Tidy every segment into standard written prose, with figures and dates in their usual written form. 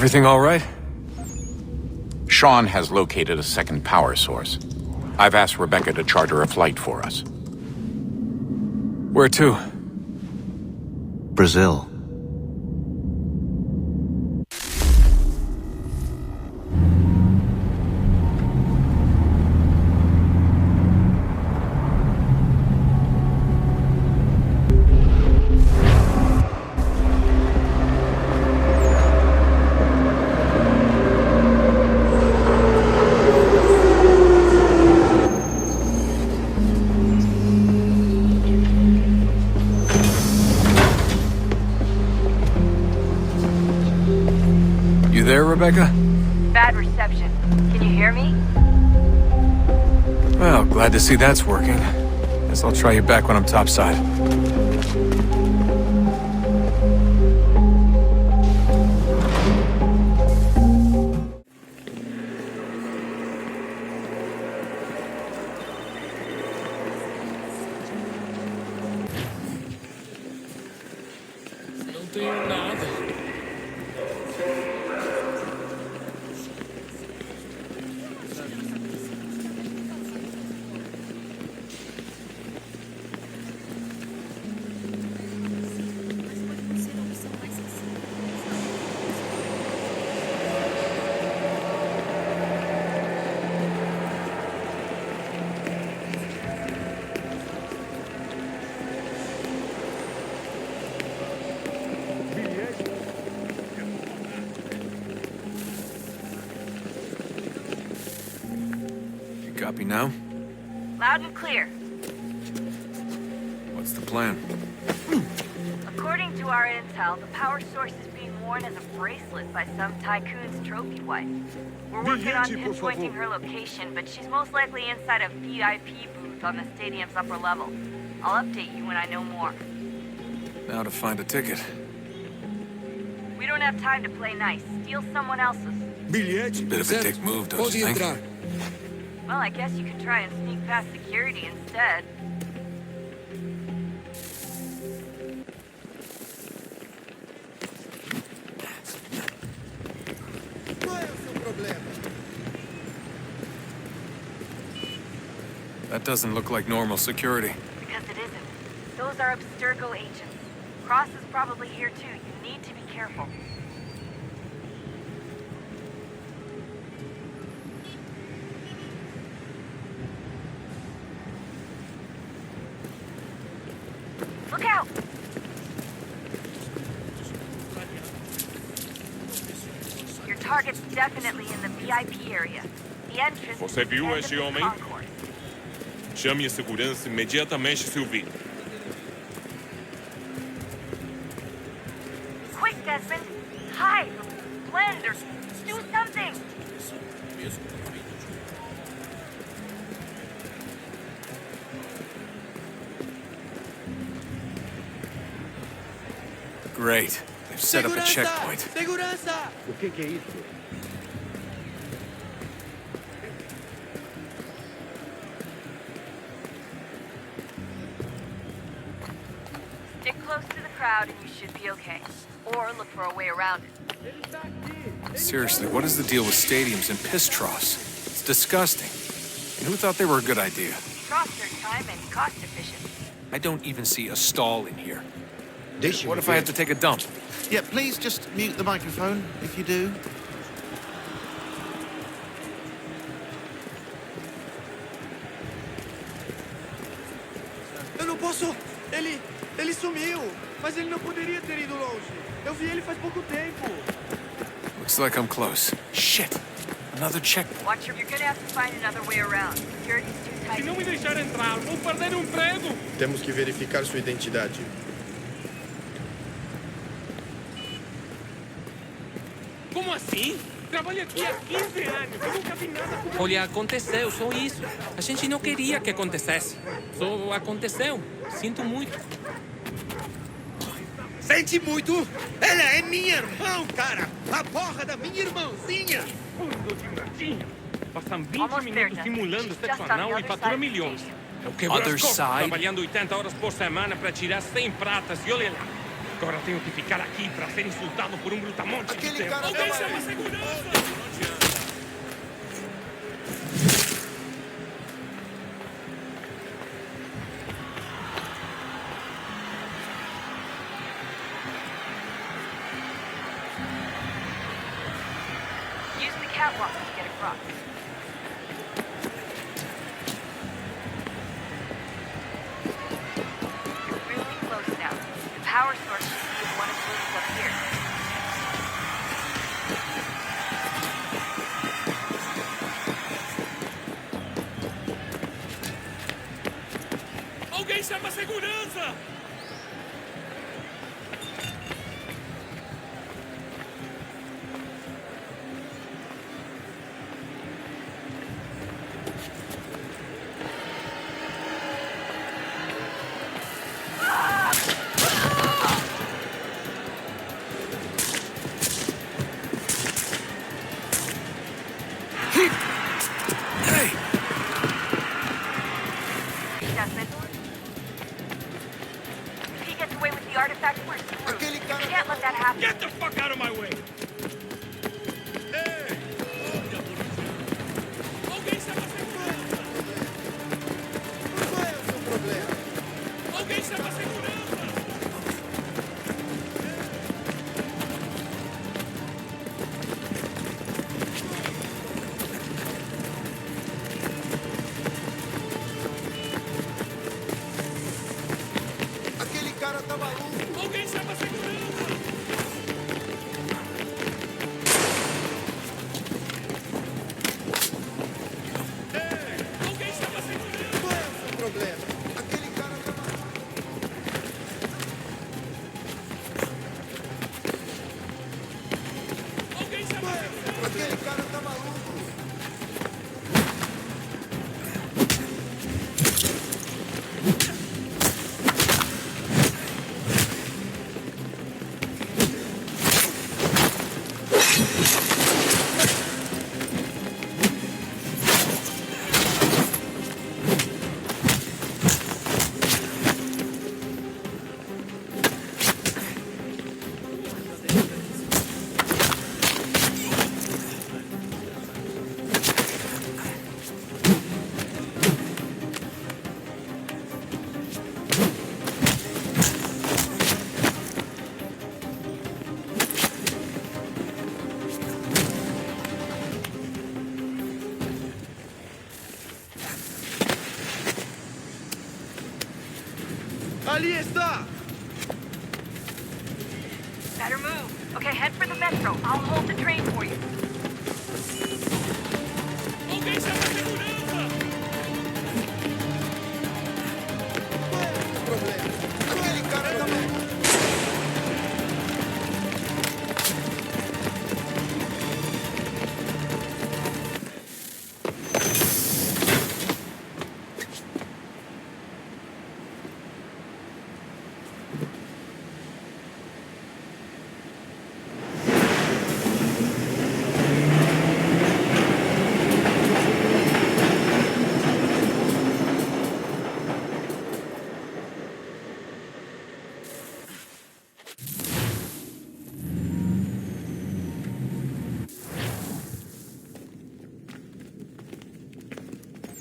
Everything all right? Sean has located a second power source. I've asked Rebecca to charter a flight for us. Where to? Brazil. You there, Rebecca? Bad reception. Can you hear me? Well, glad to see that's working. Guess I'll try you back when I'm topside. Não tenho nada. You copy now? Loud and clear. What's the plan? According to our intel, the power source is being worn as a bracelet by some tycoon's trophy wife. We're working on pinpointing her location, but she's most likely inside a VIP booth on the stadium's upper level. I'll update you when I know more. Now to find a ticket. We don't have time to play nice. Steal someone else's. Bilhete? Bit of a dick move, don't Pode you think? entrar. Well, I guess you could try and sneak past security instead. Qual é o seu problema? That doesn't look like normal security. Because it isn't. Those are Abstergo agents. Cross is probably here too. You need to be careful. Look out! Your target's definitely in the VIP area. The entrance Você is viu the end esse of the homem? concourse. Chame a segurança imediatamente se o vir. Quick, Desmond! Hide! Blend or do something! Great. They've set up a checkpoint. Segurança! O que é isso? Stick close to the crowd and you should be okay. Or look for a way around it. Seriously, what is the deal with stadiums and piss troughs? It's disgusting. And who thought they were a good idea? Cost their time and cost efficient. I don't even see a stall in here. Deixe-me What if I ver. have to take a dump? Yeah, please just mute the microphone if you do. Eu não posso... Ele sumiu. Mas ele não poderia ter ido longe. Eu vi ele faz pouco tempo. Looks like I'm close. Shit! Another checkpoint. Watch, you're gonna have to find another way around. Security's too Se tight. não me deixar entrar, vou perder o emprego. Temos que verificar sua identidade. Como assim? Trabalho aqui há 15 anos e nunca vi nada como... Olha, aconteceu, só isso. A gente não queria que acontecesse. Só aconteceu. Sinto muito. Sente muito? Ela é minha irmã, cara! A porra da minha irmãzinha! Fundo de latinha. Passam 20 Almost there, minutos Dad. simulando She's sexo just on the anal e other fatura side of the milhões. station. Eu quebro Other as costas side? trabalhando 80 horas por semana para tirar 100 pratas e olha lá. Agora tenho que ficar aqui pra ser insultado por um brutamonte de Aquele tempo. cara Alguém tava chama a ali. segurança! Use the catwalk to get across. You're really close now. The power source should be in one of the rooms up here. Alguém chama a segurança! Hey! Desmond. If he gets away with the artifact, we're screwed. Aquele cara We can't let that happen. Get the fuck out of my way! Alguém chama a segurança! Qual é o seu problema? Alguém chama a segurança! Aquele cara tá maluco. Alguém chama a segurança! Alguém chama a segurança! Qual é o seu problema? Aquele cara tá maluco. Alguém chama a segurança! Aquele cara tá maluco. Ali está! Better move. Okay, head for the metro. I'll hold the train for you. Alguém chama a segurança! Qual é o seu problema? Aquele cara tá maluco.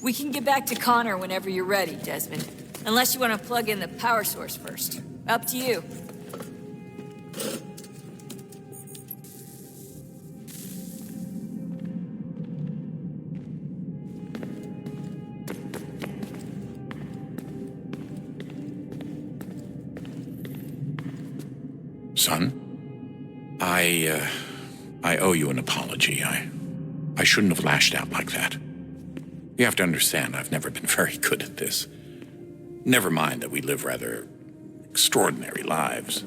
We can get back to Connor whenever you're ready, Desmond. Unless you want to plug in the power source first. Up to you. Son, I owe you an apology. I shouldn't have lashed out like that. You have to understand, I've never been very good at this. Never mind that we live rather extraordinary lives.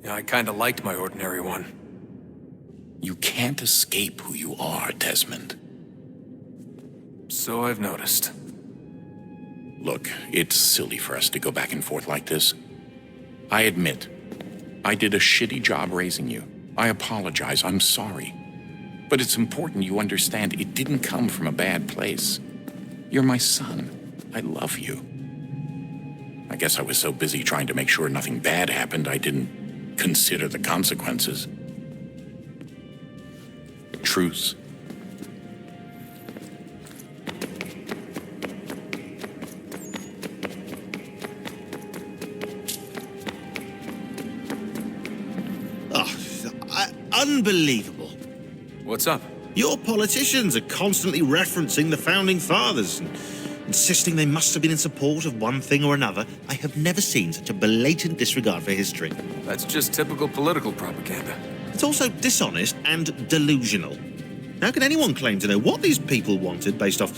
Yeah, I kinda liked my ordinary one. You can't escape who you are, Desmond. So I've noticed. Look, it's silly for us to go back and forth like this. I admit, I did a shitty job raising you. I apologize, I'm sorry. But it's important you understand it didn't come from a bad place. You're my son. I love you. I guess I was so busy trying to make sure nothing bad happened, I didn't consider the consequences. Truce. Unbelievable. What's up? Your politicians are constantly referencing the Founding Fathers and insisting they must have been in support of one thing or another. I have never seen such a blatant disregard for history. That's just typical political propaganda. It's also dishonest and delusional. How can anyone claim to know what these people wanted based off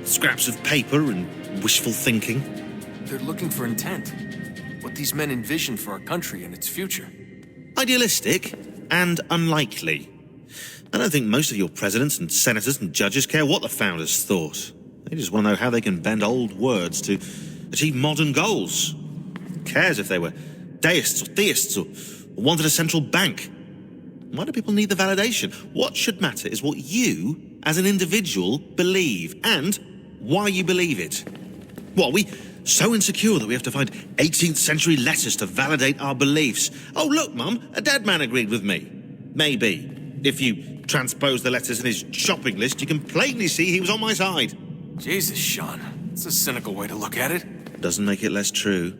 scraps of paper and wishful thinking? They're looking for intent. What these men envision for our country and its future. Idealistic and unlikely. I don't think most of your presidents and senators and judges care what the founders thought. They just want to know how they can bend old words to achieve modern goals. Who cares if they were deists or theists or wanted a central bank? Why do people need the validation? What should matter is what you, as an individual, believe and why you believe it. What, are we so insecure that we have to find 18th century letters to validate our beliefs? Oh, look, Mum, a dead man agreed with me. Maybe. If you transpose the letters in his shopping list, you can plainly see he was on my side. Jesus, Sean. It's a cynical way to look at it. Doesn't make it less true.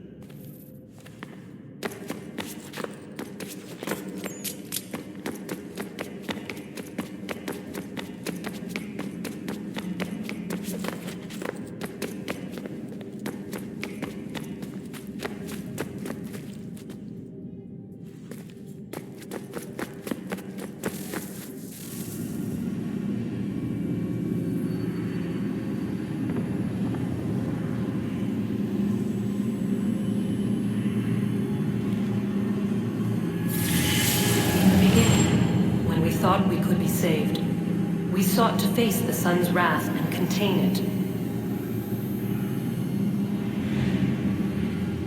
Thought we could be saved. We sought to face the sun's wrath and contain it.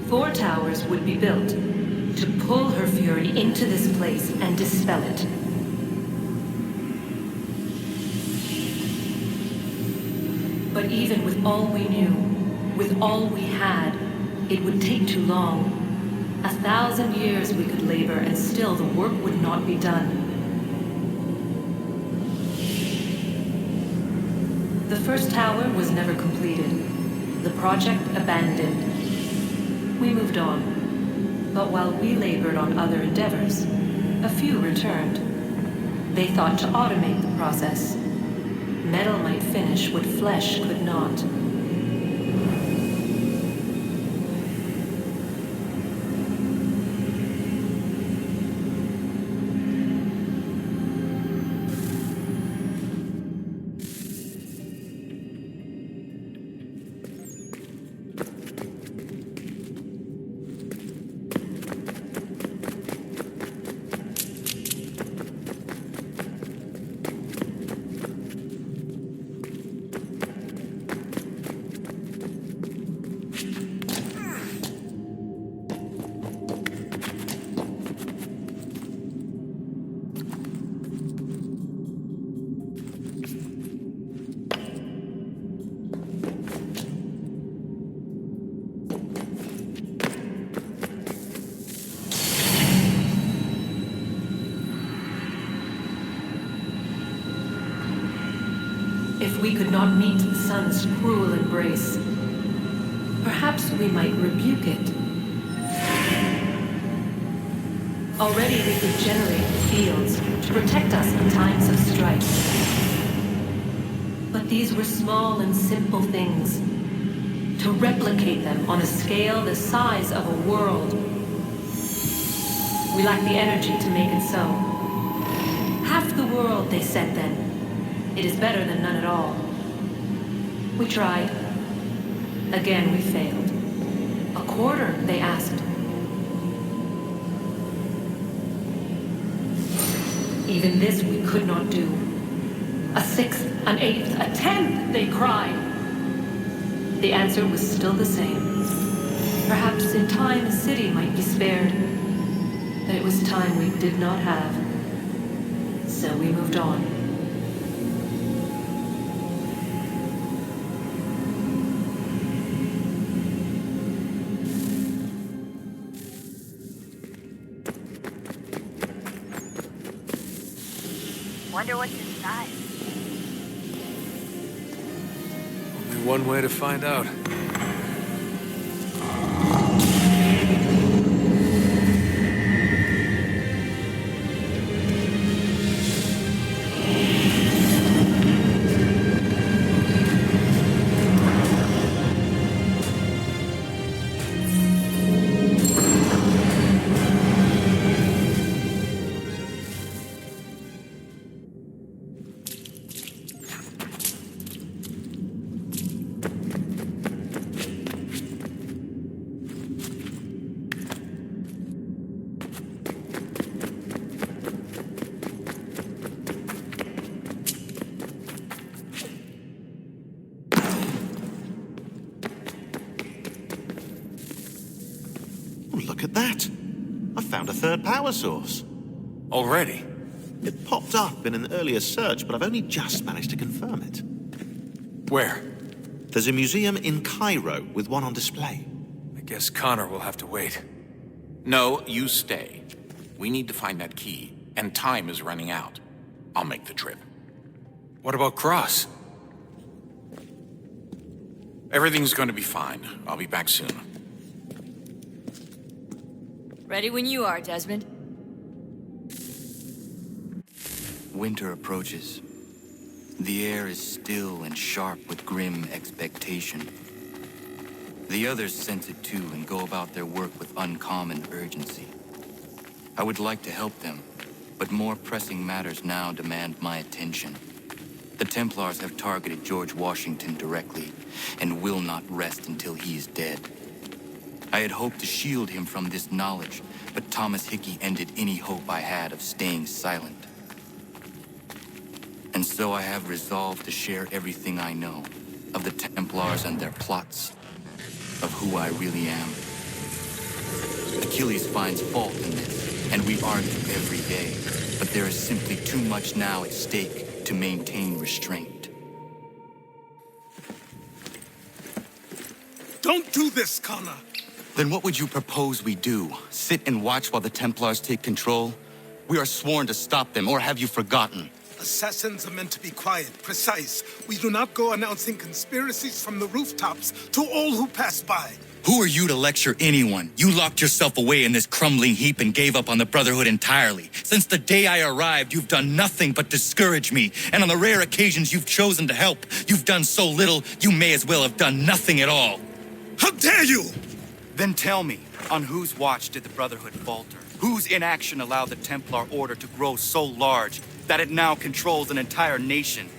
4 towers would be built to pull her fury into this place and dispel it. But even with all we knew, with all we had, it would take too long. 1,000 years we could labor and still the work would not be done. The first tower was never completed. The project abandoned. We moved on. But while we labored on other endeavors, a few returned. They thought to automate the process. Metal might finish what flesh could not. If we could not meet the sun's cruel embrace, perhaps we might rebuke it. Already we could generate fields to protect us in times of strife. But these were small and simple things. To replicate them on a scale the size of a world, we lack the energy to make it so. Half the world, they said then. It is better than none at all. We tried. Again, we failed. A quarter, they asked. Even this we could not do. A sixth, an eighth, a tenth, they cried. The answer was still the same. Perhaps in time a city might be spared. But it was time we did not have. So we moved on. Wonder what's inside. Only one way to find out. Oh, look at that. I found a third power source. Already? It popped up in an earlier search, but I've only just managed to confirm it. Where? There's a museum in Cairo with one on display. I guess Connor will have to wait. No, you stay. We need to find that key, and time is running out. I'll make the trip. What about Cross? Everything's going to be fine. I'll be back soon. Ready when you are, Desmond. Winter approaches. The air is still and sharp with grim expectation. The others sense it too and go about their work with uncommon urgency. I would like to help them, but more pressing matters now demand my attention. The Templars have targeted George Washington directly and will not rest until he is dead. I had hoped to shield him from this knowledge, but Thomas Hickey ended any hope I had of staying silent. And so I have resolved to share everything I know of the Templars and their plots, of who I really am. Achilles finds fault in this, and we argue every day, but there is simply too much now at stake to maintain restraint. Don't do this, Connor! Then what would you propose we do? Sit and watch while the Templars take control? We are sworn to stop them, or have you forgotten? Assassins are meant to be quiet, precise. We do not go announcing conspiracies from the rooftops to all who pass by. Who are you to lecture anyone? You locked yourself away in this crumbling heap and gave up on the Brotherhood entirely. Since the day I arrived, you've done nothing but discourage me. And on the rare occasions you've chosen to help, you've done so little, you may as well have done nothing at all. How dare you! Then tell me, on whose watch did the Brotherhood falter? Whose inaction allowed the Templar Order to grow so large that it now controls an entire nation?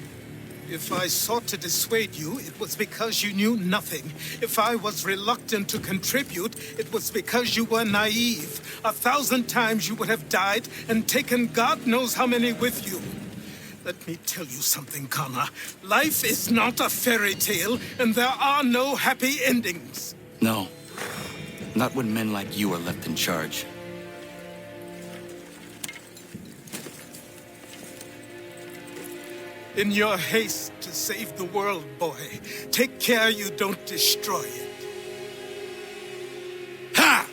If I sought to dissuade you, it was because you knew nothing. If I was reluctant to contribute, it was because you were naive. 1,000 times you would have died and taken God knows how many with you. Let me tell you something, Connor. Life is not a fairy tale, and there are no happy endings. No. Not when men like you are left in charge. In your haste to save the world, boy, take care you don't destroy it. Ha!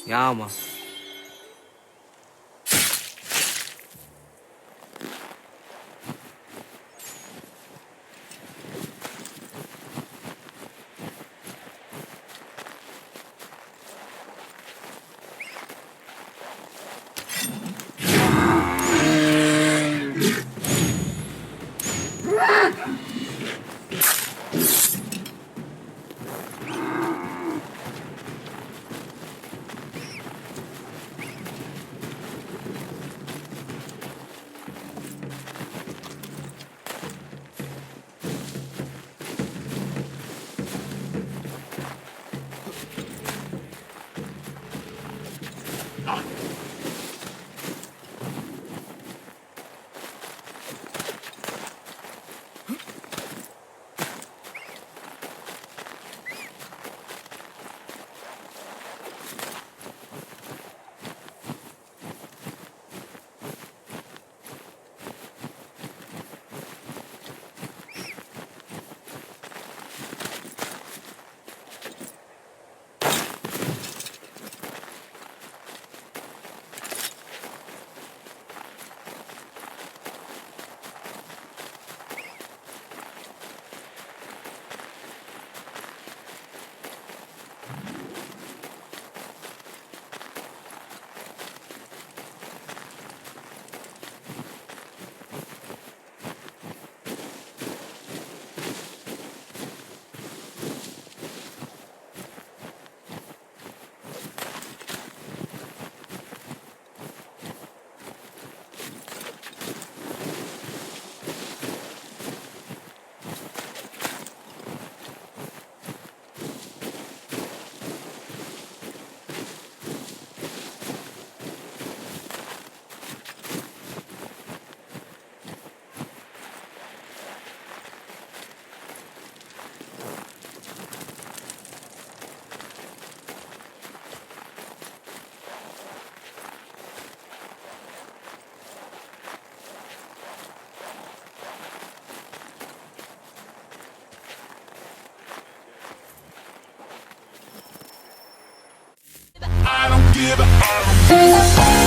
Ja, Mann. I don't give a